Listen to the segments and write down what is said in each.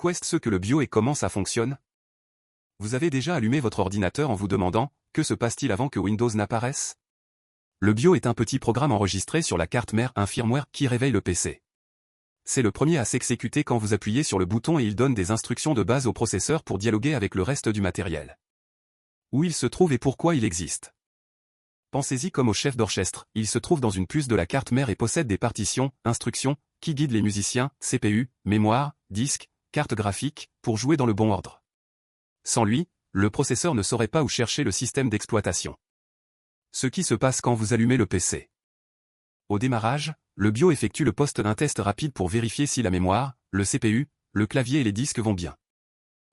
Qu'est-ce que le BIOS et comment ça fonctionne? Vous avez déjà allumé votre ordinateur en vous demandant « Que se passe-t-il avant que Windows n'apparaisse ?» Le BIOS est un petit programme enregistré sur la carte mère, un firmware qui réveille le PC. C'est le premier à s'exécuter quand vous appuyez sur le bouton et il donne des instructions de base au processeur pour dialoguer avec le reste du matériel. Où il se trouve et pourquoi il existe. Pensez-y comme au chef d'orchestre, il se trouve dans une puce de la carte mère et possède des partitions, instructions, qui guident les musiciens, CPU, mémoire, disque, carte graphique, pour jouer dans le bon ordre. Sans lui, le processeur ne saurait pas où chercher le système d'exploitation. Ce qui se passe quand vous allumez le PC. Au démarrage, le BIOS effectue un test rapide pour vérifier si la mémoire, le CPU, le clavier et les disques vont bien.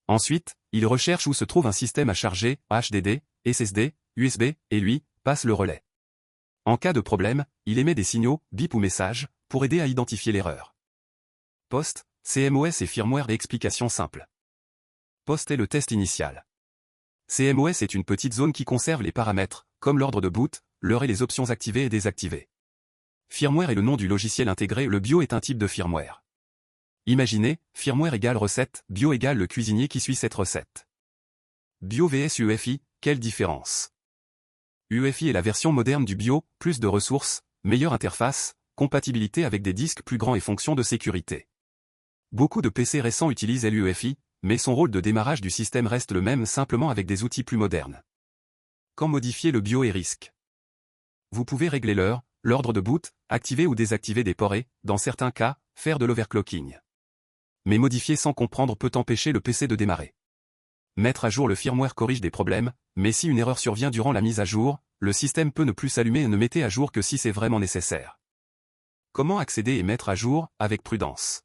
Ensuite, il recherche où se trouve un système à charger, HDD, SSD, USB, et lui, passe le relais. En cas de problème, il émet des signaux, bip ou messages, pour aider à identifier l'erreur. Post, CMOS et firmware et explication simple. Post est le test initial. CMOS est une petite zone qui conserve les paramètres, comme l'ordre de boot, l'heure et les options activées et désactivées. Firmware est le nom du logiciel intégré, le BIOS est un type de firmware. Imaginez, firmware égale recette, BIOS égale le cuisinier qui suit cette recette. BIOS vs UEFI, quelle différence? UEFI est la version moderne du BIOS, plus de ressources, meilleure interface, compatibilité avec des disques plus grands et fonctions de sécurité. Beaucoup de PC récents utilisent l'UEFI, mais son rôle de démarrage du système reste le même simplement avec des outils plus modernes. Quand modifier le BIOS et risque? Vous pouvez régler l'heure, l'ordre de boot, activer ou désactiver des ports et, dans certains cas, faire de l'overclocking. Mais modifier sans comprendre peut empêcher le PC de démarrer. Mettre à jour le firmware corrige des problèmes, mais si une erreur survient durant la mise à jour, le système peut ne plus s'allumer et ne mettez à jour que si c'est vraiment nécessaire. Comment accéder et mettre à jour, avec prudence?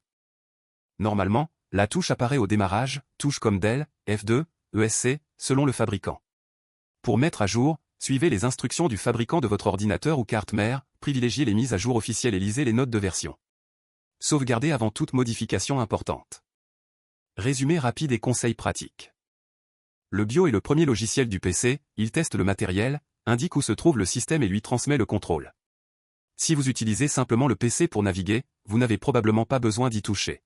Normalement, la touche apparaît au démarrage, touche comme Dell, F2, ESC, selon le fabricant. Pour mettre à jour, suivez les instructions du fabricant de votre ordinateur ou carte mère, privilégiez les mises à jour officielles et lisez les notes de version. Sauvegardez avant toute modification importante. Résumé rapide et conseils pratiques. Le BIOS est le premier logiciel du PC, il teste le matériel, indique où se trouve le système et lui transmet le contrôle. Si vous utilisez simplement le PC pour naviguer, vous n'avez probablement pas besoin d'y toucher.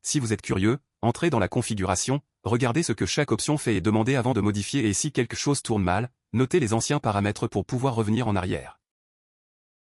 Si vous êtes curieux, entrez dans la configuration, regardez ce que chaque option fait et demandez avant de modifier et si quelque chose tourne mal, notez les anciens paramètres pour pouvoir revenir en arrière.